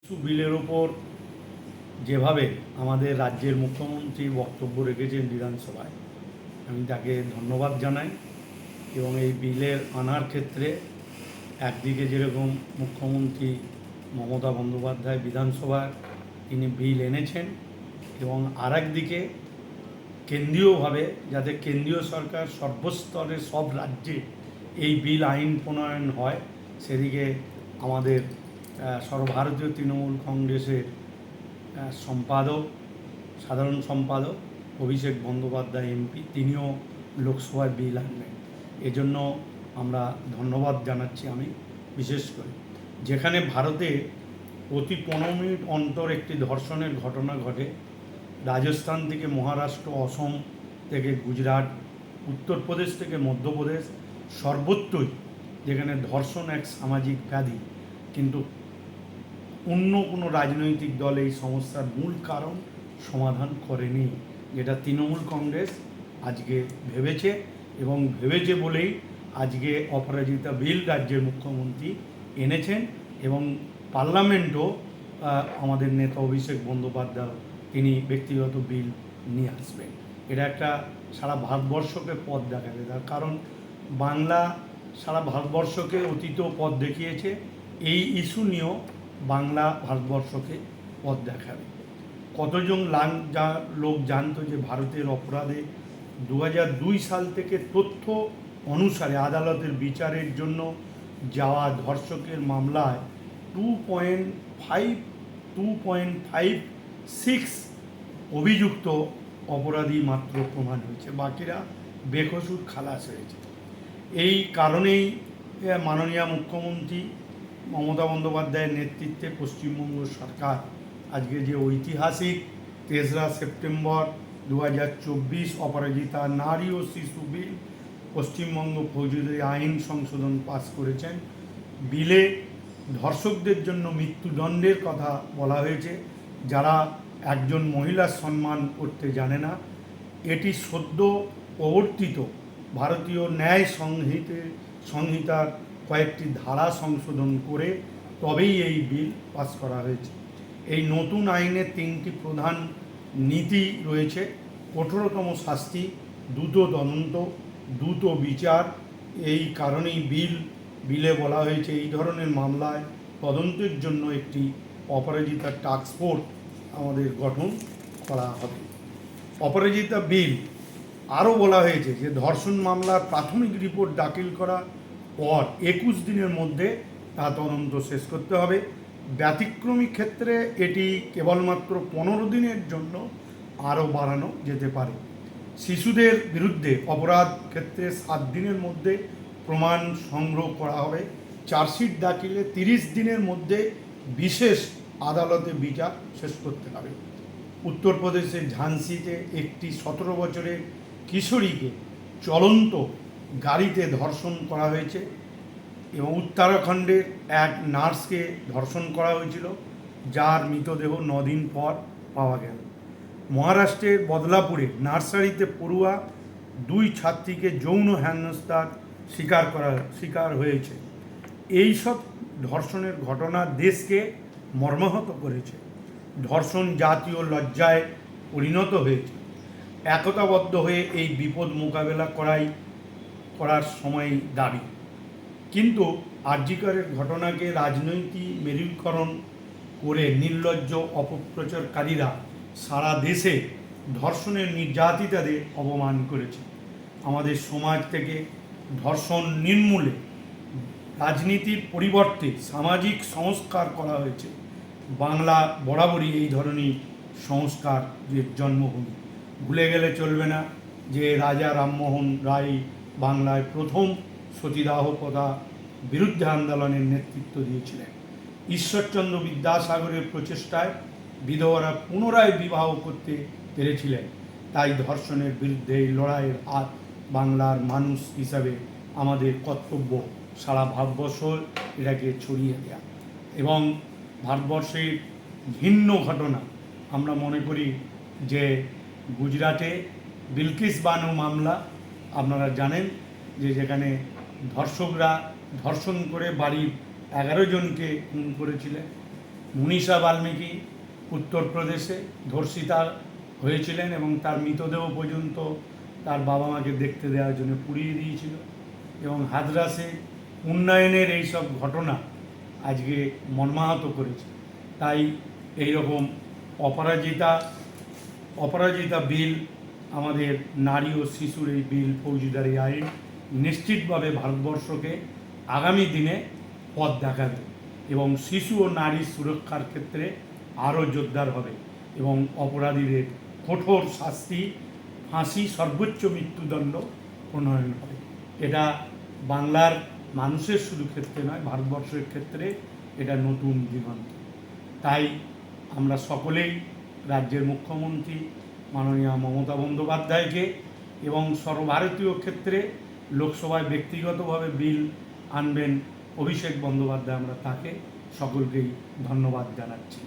বিলের ওপর যেভাবে আমাদের রাজ্যের মুখ্যমন্ত্রী বক্তব্য রেখেছেন বিধানসভায়, আমি তাকে ধন্যবাদ জানাই। এবং এই বিলের আনার ক্ষেত্রে একদিকে যেরকম মুখ্যমন্ত্রী মমতা বন্দ্যোপাধ্যায় বিধানসভায় তিনি বিল এনেছেন, এবং আর একদিকে কেন্দ্রীয়ভাবে যাতে কেন্দ্রীয় সরকার সর্বস্তরে সব রাজ্যে এই বিল আইন প্রণয়ন হয়, সেদিকে আমাদের সর্বভারতীয় তৃণমূল কংগ্রেসের সম্পাদক, সাধারণ সম্পাদক অভিষেক বন্দ্যোপাধ্যায় এমপি, তিনিও লোকসভায় বিল আনবেন। এজন্য আমরা ধন্যবাদ জানাচ্ছি। আমি বিশেষ করে যেখানে ভারতে প্রতি 15 মিনিট অন্তর একটি ধর্ষণের ঘটনা ঘটে, রাজস্থান থেকে মহারাষ্ট্র, অসম থেকে গুজরাট, উত্তরপ্রদেশ থেকে মধ্যপ্রদেশ, সর্বত্রই যেখানে ধর্ষণ এক সামাজিক ব্যাধি, কিন্তু অন্য কোনো রাজনৈতিক দল এই সমস্যার মূল কারণ সমাধান করেনি, যেটা তৃণমূল কংগ্রেস আজকে ভেবেছে। এবং ভেবেছে বলেই আজকে অপরাজিতা বিল রাজ্যের মুখ্যমন্ত্রী এনেছেন, এবং পার্লামেন্টও আমাদের নেতা অভিষেক বন্দ্যোপাধ্যায় তিনি ব্যক্তিগত বিল নিয়ে আসবেন। এটা একটা সারা ভারতবর্ষকে পথ দেখাবে, তার কারণ বাংলা সারা ভারতবর্ষকে অতীত পথ দেখিয়েছে, এই ইস্যু নিয়েও বাংলা ভারতবর্ষকে পথ দেখাবে। কতজন লোক জানতো যে ভারতের অপরাধে 2002 সাল থেকে তথ্য অনুসারে আদালতের বিচারের জন্য যাওয়া ধর্ষকের মামলায় 2.56 অভিযুক্ত অপরাধী মাত্র প্রমাণ হয়েছে, বাকিরা বেকসুর খালাস হয়েছে। এই কারণেই মাননীয় মুখ্যমন্ত্রী মমতা বন্দ্যোপাধ্যায়ের নেতৃত্বে পশ্চিমবঙ্গ সরকার আজকে যে ঐতিহাসিক 3রা সেপ্টেম্বর 2024 অপরাজিতা নারী ও শিশু বিল, পশ্চিমবঙ্গ ফৌজদারি আইন সংশোধন পাস করেছেন। বিলে ধর্ষকদের জন্য মৃত্যুদণ্ডের কথা বলা হয়েছে, যারা একজন মহিলার সম্মান করতে জানে না। এটি সদ্য প্রবর্তিত ভারতীয় ন্যায় সংহিতার কয়েকটি ধারা সংশোধন করে তবেই এই বিল পাস করা হয়েছে। এই নতুন আইনে 3টি প্রধান নীতি রয়েছে: কঠোরতম শাস্তি, দ্রুত তদন্ত, দ্রুত বিচার। এই কারণেই বিলে বলা হয়েছে এই ধরনের মামলায় তদন্তের জন্য একটি অপরাজিতা টাস্ক ফোর্স আমাদের গঠন করা হবে। অপরাজিতা বিল আরও বলা হয়েছে যে ধর্ষণ মামলার প্রাথমিক রিপোর্ট দাখিল করা পর 21 দিনের মধ্যে তা তদন্ত শেষ করতে হবে। ব্যতিক্রমী ক্ষেত্রে এটি কেবলমাত্র 15 দিনের জন্য আরও বাড়ানো যেতে পারে। শিশুদের বিরুদ্ধে অপরাধ ক্ষেত্রে 7 দিনের মধ্যে প্রমাণ সংগ্রহ করা হবে। চার্জশিট দাখিলে 30 দিনের মধ্যে বিশেষ আদালতে বিচার শেষ করতে হবে। উত্তরপ্রদেশের ঝাঁসিতে একটি 17 বছরের কিশোরীকে চলন্ত গাড়িতে ধর্ষণ করা হয়েছে, এবং উত্তরাখণ্ডের এক নার্সকে ধর্ষণ করা হয়েছিল, যার মৃতদেহ 9 দিন পর পাওয়া গেল। মহারাষ্ট্রের বদলাপুরে নার্সারিতে পড়ুয়া 2 ছাত্রীকে যৌন হেনস্থার শিকার হয়েছে। এই সব ধর্ষণের ঘটনা দেশকে মর্মাহত করেছে। ধর্ষণ জাতীয় লজ্জায় পরিণত হয়েছে। একতাবদ্ধ হয়ে এই বিপদ মোকাবেলা করার সময় দাবি। কিন্তু আরজিকরের ঘটনাকে রাজনৈতিক মেরুকরণ করে নির্লজ্জ অপপ্রচারকারীরা সারা দেশে ধর্ষণের নির্যাতিতাদের অপমান করেছে। আমাদের সমাজ থেকে ধর্ষণ নির্মূলে রাজনীতির পরিবর্তে সামাজিক সংস্কার করা হয়েছে। বাংলা বরাবরই এই ধরনের সংস্কারের জন্মভূমি। ভুলে গেলে চলবে না যে রাজা রামমোহন রায় বাংলায় প্রথম সতীদাহ প্রথা বিরুদ্ধে আন্দোলনের নেতৃত্ব দিয়েছিলেন। ঈশ্বরচন্দ্র বিদ্যাসাগরের প্রচেষ্টায় বিধবারা পুনরায় বিবাহ করতে পেরেছিলেন। তাই ধর্ষণের বিরুদ্ধে এই লড়াইয়ের বাংলার মানুষ হিসাবে আমাদের কর্তব্য সারা ভারতবর্ষ এটাকে ছড়িয়ে দেওয়া। এবং ভারতবর্ষের ভিন্ন ঘটনা আমরা মনে করি যে গুজরাটে বিলকিস বানু মামলা, আপনারা জানেন যে যেখানে ধর্ষকরা ধর্ষণ করে বাড়ির 11 জনকে খুন করেছিলেন। মনীষা বাল্মীকি উত্তরপ্রদেশে ধর্ষিতা হয়েছিলেন এবং তার মৃতদেহ পর্যন্ত তার বাবা মাকে দেখতে দেওয়ার জন্য পুড়িয়ে দিয়েছিল। এবং হাথরাসে উন্নয়নের এই সব ঘটনা আজকে মর্মাহত করেছে। তাই এই রকম অপরাজিতা বিল, আমাদের নারী ও শিশুর এই বিল, ফৌজদারি আইন নিশ্চিতভাবে ভারতবর্ষকে আগামী দিনে পথ দেখাবে এবং শিশু ও নারীর সুরক্ষার ক্ষেত্রে আরও জোরদার হবে এবং অপরাধীদের কঠোর শাস্তি, ফাঁসি, সর্বোচ্চ মৃত্যুদণ্ড প্রণয়ন হবে। এটা বাংলার মানুষের শুধু ক্ষেত্রে নয়, ভারতবর্ষের ক্ষেত্রে এটা নতুন দিগন্ত। তাই আমরা সকলেই রাজ্যের মুখ্যমন্ত্রী মাননীয় মমতা বন্দ্যোপাধ্যায়কে এবং সর্বভারতীয় ক্ষেত্রে লোকসভায় ব্যক্তিগতভাবে বিল আনবেন অভিষেক বন্দ্যোপাধ্যায়, আমরা তাকে সকলকেই ধন্যবাদ জানাচ্ছি।